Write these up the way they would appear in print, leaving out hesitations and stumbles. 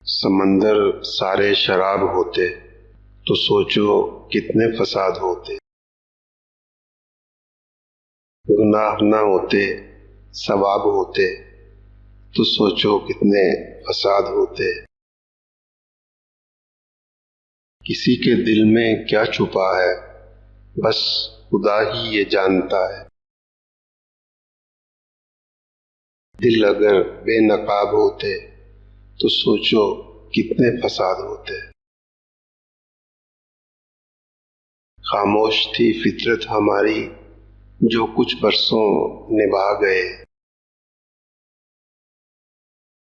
سمندر سارے شراب ہوتے تو سوچو کتنے فساد ہوتے، گناہ نہ ہوتے ثواب ہوتے تو سوچو کتنے فساد ہوتے۔ کسی کے دل میں کیا چھپا ہے بس خدا ہی یہ جانتا ہے، دل اگر بے نقاب ہوتے تو سوچو کتنے فساد ہوتے۔ خاموش تھی فطرت ہماری جو کچھ برسوں نبھا گئے،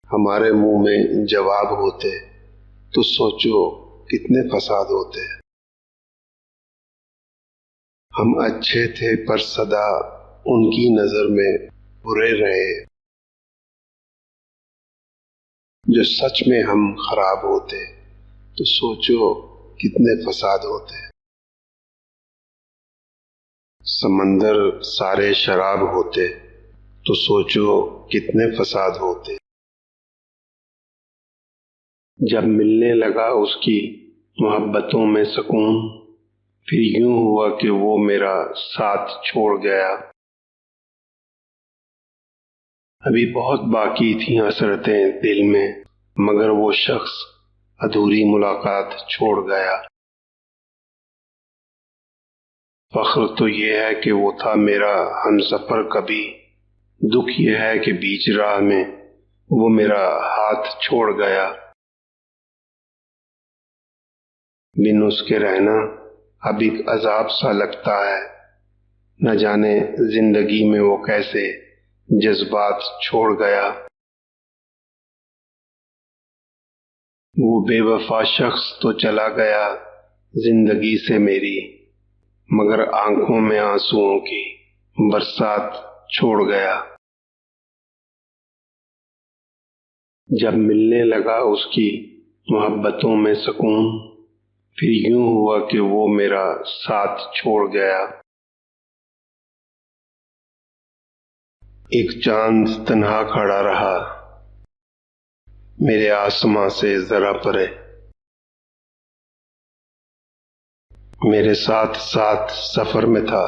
ہمارے منہ میں جواب ہوتے تو سوچو کتنے فساد ہوتے۔ ہم اچھے تھے پر سدا ان کی نظر میں برے رہے، جو سچ میں ہم خراب ہوتے تو سوچو کتنے فساد ہوتے۔ سمندر سارے شراب ہوتے تو سوچو کتنے فساد ہوتے۔ جب ملنے لگا اس کی محبتوں میں سکون، پھر یوں ہوا کہ وہ میرا ساتھ چھوڑ گیا۔ ابھی بہت باقی تھیں حسرتیں دل میں، مگر وہ شخص ادھوری ملاقات چھوڑ گیا۔ فخر تو یہ ہے کہ وہ تھا میرا ہمسفر کبھی، دکھ یہ ہے کہ بیچ راہ میں وہ میرا ہاتھ چھوڑ گیا۔ بن اس کے رہنا اب ایک عذاب سا لگتا ہے، نہ جانے زندگی میں وہ کیسے جذبات چھوڑ گیا۔ وہ بے وفا شخص تو چلا گیا زندگی سے میری، مگر آنکھوں میں آنسوؤں کی برسات چھوڑ گیا۔ جب ملنے لگا اس کی محبتوں میں سکون، پھر یوں ہوا کہ وہ میرا ساتھ چھوڑ گیا۔ ایک چاند تنہا کھڑا رہا میرے آسماں سے ذرا پرے، میرے ساتھ ساتھ سفر میں تھا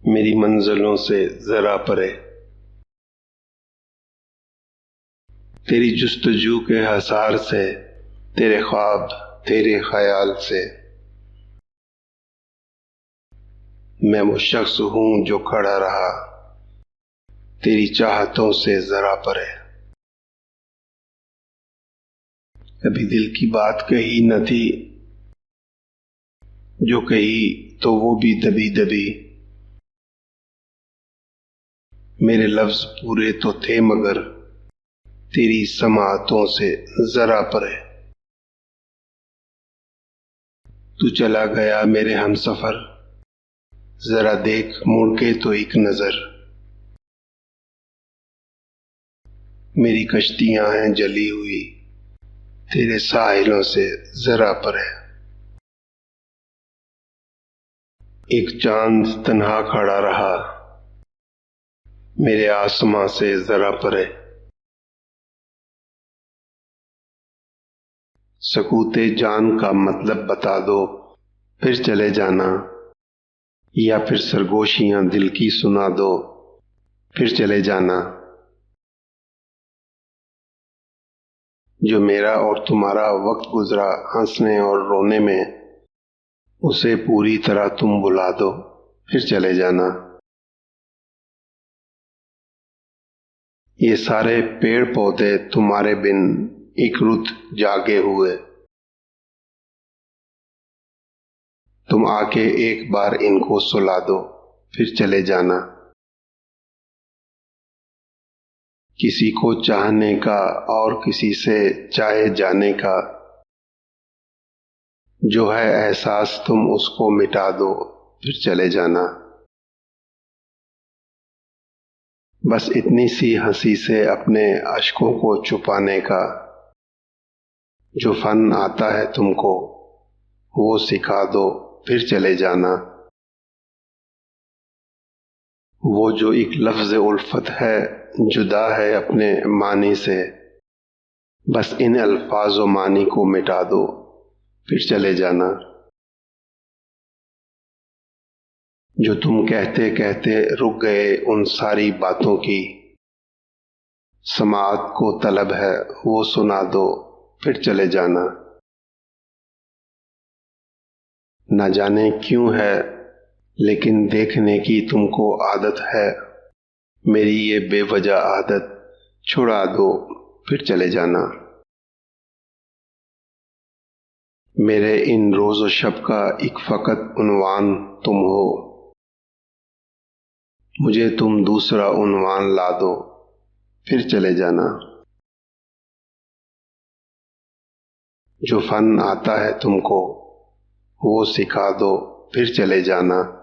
میری منزلوں سے ذرا پرے۔ تیری جستجو کے حصار سے، تیرے خواب تیرے خیال سے، میں وہ شخص ہوں جو کھڑا رہا تیری چاہتوں سے ذرا پرے۔ کبھی دل کی بات کہی نہ تھی، جو کہی تو وہ بھی دبی دبی، میرے لفظ پورے تو تھے مگر تیری سماعتوں سے ذرا پرے۔ تو چلا گیا میرے ہمسفر، ذرا دیکھ مڑ کے تو ایک نظر، میری کشتیاں ہیں جلی ہوئی تیرے ساحلوں سے ذرا پرے۔ ایک چاند تنہا کھڑا رہا میرے آسماں سے ذرا پرے۔ سکوت جان کا مطلب بتا دو پھر چلے جانا، یا پھر سرگوشیاں دل کی سنا دو پھر چلے جانا۔ جو میرا اور تمہارا وقت گزرا ہنسنے اور رونے میں، اسے پوری طرح تم بلا دو پھر چلے جانا۔ یہ سارے پیڑ پودے تمہارے بن ایک رت جاگے ہوئے، تم آ کے ایک بار ان کو سلا دو پھر چلے جانا۔ کسی کو چاہنے کا اور کسی سے چاہے جانے کا، جو ہے احساس تم اس کو مٹا دو پھر چلے جانا۔ بس اتنی سی ہنسی سے اپنے اشکوں کو چھپانے کا، جو فن آتا ہے تم کو وہ سکھا دو پھر چلے جانا۔ وہ جو ایک لفظ الفت ہے جدا ہے اپنے معنی سے، بس ان الفاظ و معنی کو مٹا دو پھر چلے جانا۔ جو تم کہتے کہتے رک گئے ان ساری باتوں کی، سماعت کو طلب ہے وہ سنا دو پھر چلے جانا۔ نہ جانے کیوں ہے لیکن دیکھنے کی تم کو عادت ہے، میری یہ بے وجہ عادت چھڑا دو پھر چلے جانا۔ میرے ان روز و شب کا ایک فقط عنوان تم ہو، مجھے تم دوسرا عنوان لا دو پھر چلے جانا۔ جو فن آتا ہے تم کو وہ سکھا دو پھر چلے جانا۔